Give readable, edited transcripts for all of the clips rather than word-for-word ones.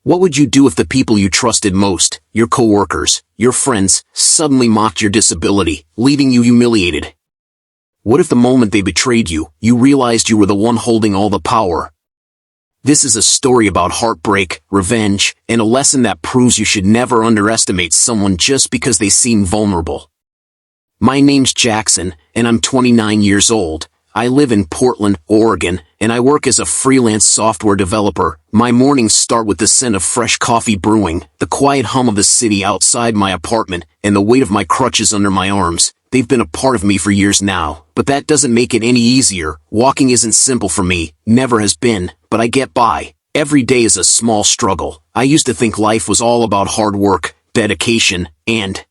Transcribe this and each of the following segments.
What would you do if the people you trusted most, your coworkers, your friends, suddenly mocked your disability, leaving you humiliated? What if the moment they betrayed you, you realized you were the one holding all the power? This is a story about heartbreak, revenge, and a lesson that proves you should never underestimate someone just because they seem vulnerable. My name's Jackson, and I'm 29 years old. I live in Portland, Oregon, and I work as a freelance software developer. My mornings start with the scent of fresh coffee brewing, the quiet hum of the city outside my apartment, and the weight of my crutches under my arms. They've been a part of me for years now, but that doesn't make it any easier. Walking isn't simple for me, never has been, but I get by. Every day is a small struggle. I used to think life was all about hard work, dedication, and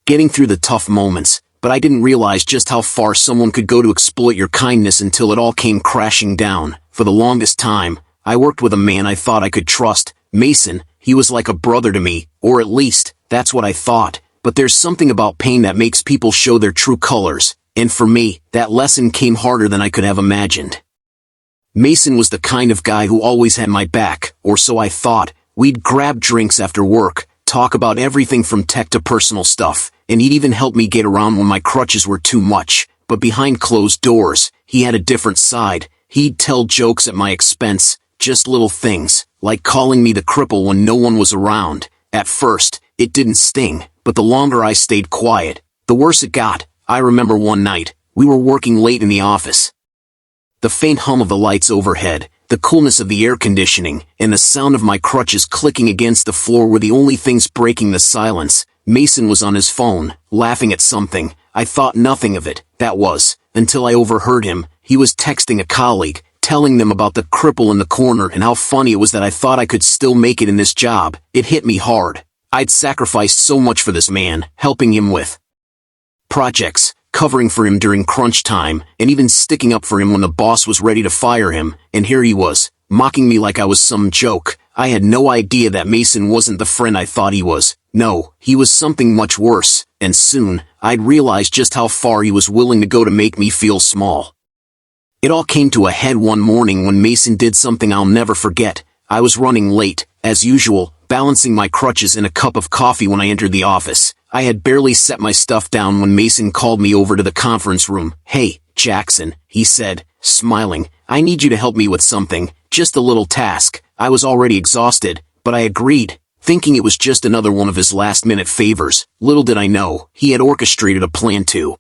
getting through the tough moments, but I didn't realize just how far someone could go to exploit your kindness until it all came crashing down. For the longest time, I worked with a man I thought I could trust, Mason. He was like a brother to me, or at least, that's what I thought. But there's something about pain that makes people show their true colors, and for me, that lesson came harder than I could have imagined. Mason was the kind of guy who always had my back, or so I thought. We'd grab drinks after work, talk about everything from tech to personal stuff, and he'd even help me get around when my crutches were too much. But behind closed doors, he had a different side. He'd tell jokes at my expense, just little things, like calling me the cripple when no one was around. At first, it didn't sting, but the longer I stayed quiet, the worse it got. I remember one night, we were working late in the office. The faint hum of the lights overhead, the coolness of the air conditioning, and the sound of my crutches clicking against the floor were the only things breaking the silence. Mason was on his phone, laughing at something. I thought nothing of it, that was, until I overheard him. He was texting a colleague, telling them about the cripple in the corner and how funny it was that I thought I could still make it in this job. It hit me hard. I'd sacrificed so much for this man, helping him with projects, covering for him during crunch time, and even sticking up for him when the boss was ready to fire him, and here he was, mocking me like I was some joke. I had no idea that Mason wasn't the friend I thought he was. No, he was something much worse, and soon, I'd realize just how far he was willing to go to make me feel small. It all came to a head one morning when Mason did something I'll never forget. I was running late, as usual, balancing my crutches in a cup of coffee when I entered the office. I had barely set my stuff down when Mason called me over to the conference room. "Hey, Jackson," he said, smiling. "I need you to help me with something, just a little task." I was already exhausted, but I agreed, thinking it was just another one of his last-minute favors. Little did I know, he had orchestrated a plan to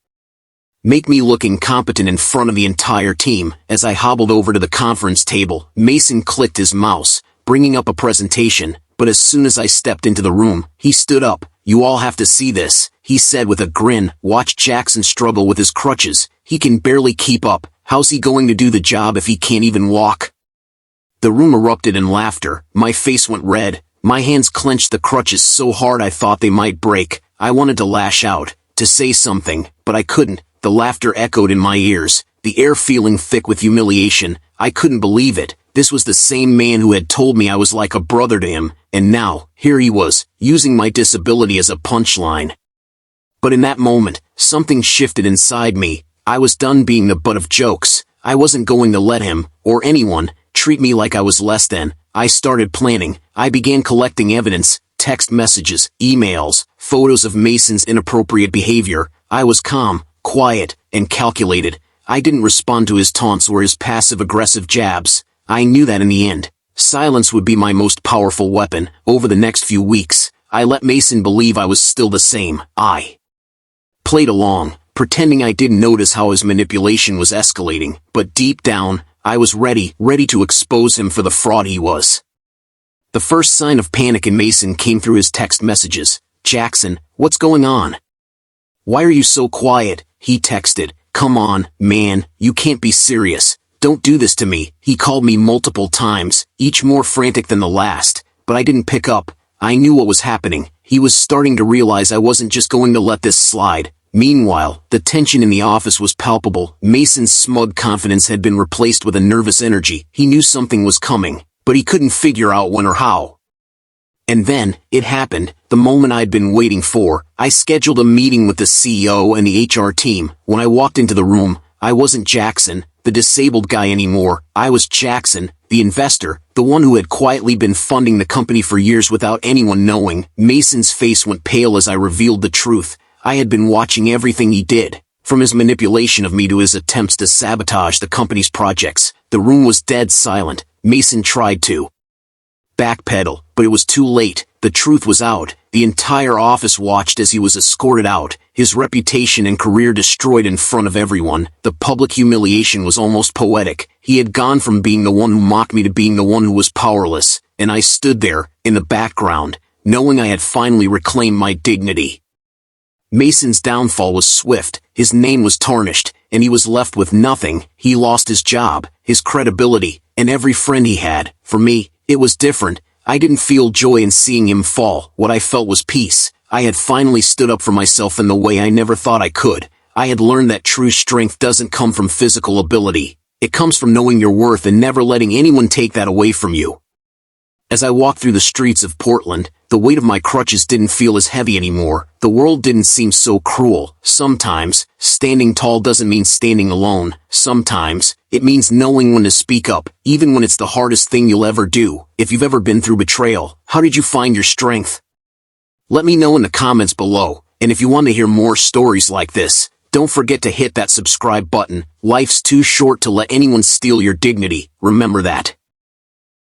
make me look incompetent in front of the entire team. As I hobbled over to the conference table, Mason clicked his mouse, bringing up a presentation, but as soon as I stepped into the room, he stood up. "You all have to see this," he said with a grin. "Watch Jackson struggle with his crutches. He can barely keep up. How's he going to do the job if he can't even walk?" The room erupted in laughter. My face went red. My hands clenched the crutches so hard I thought they might break. I wanted to lash out, to say something, but I couldn't. The laughter echoed in my ears, the air feeling thick with humiliation. I couldn't believe it. This was the same man who had told me I was like a brother to him, and now, here he was, using my disability as a punchline. But in that moment, something shifted inside me. I was done being the butt of jokes. I wasn't going to let him, or anyone, treat me like I was less than. I started planning. I began collecting evidence, text messages, emails, photos of Mason's inappropriate behavior. I was calm, quiet, and calculated. I didn't respond to his taunts or his passive-aggressive jabs. I knew that in the end, silence would be my most powerful weapon. Over the next few weeks, I let Mason believe I was still the same. I played along, pretending I didn't notice how his manipulation was escalating, but deep down, I was ready to expose him for the fraud he was. The first sign of panic in Mason came through his text messages. "Jackson, what's going on? Why are you so quiet?" he texted. "Come on, man, you can't be serious. Don't do this to me." He called me multiple times, each more frantic than the last, but I didn't pick up. I knew what was happening. He was starting to realize I wasn't just going to let this slide. Meanwhile, the tension in the office was palpable. Mason's smug confidence had been replaced with a nervous energy. He knew something was coming, but he couldn't figure out when or how. And then, it happened, the moment I'd been waiting for. I scheduled a meeting with the CEO and the HR team. When I walked into the room, I wasn't Jackson, the disabled guy anymore. I was Jackson, the investor, the one who had quietly been funding the company for years without anyone knowing. Mason's face went pale as I revealed the truth. I had been watching everything he did, from his manipulation of me to his attempts to sabotage the company's projects. The room was dead silent. Mason tried to backpedal, but it was too late. The truth was out. The entire office watched as he was escorted out, his reputation and career destroyed in front of everyone. The public humiliation was almost poetic. He had gone from being the one who mocked me to being the one who was powerless, and I stood there, in the background, knowing I had finally reclaimed my dignity. Mason's downfall was swift, his name was tarnished, and he was left with nothing. He lost his job, his credibility, and every friend he had. For me, it was different. I didn't feel joy in seeing him fall. What I felt was peace. I had finally stood up for myself in the way I never thought I could. I had learned that true strength doesn't come from physical ability. It comes from knowing your worth and never letting anyone take that away from you. As I walked through the streets of Portland, the weight of my crutches didn't feel as heavy anymore. The world didn't seem so cruel. Sometimes, standing tall doesn't mean standing alone. Sometimes, it means knowing when to speak up, even when it's the hardest thing you'll ever do. If you've ever been through betrayal, how did you find your strength? Let me know in the comments below, and if you want to hear more stories like this, don't forget to hit that subscribe button. Life's too short to let anyone steal your dignity. Remember that.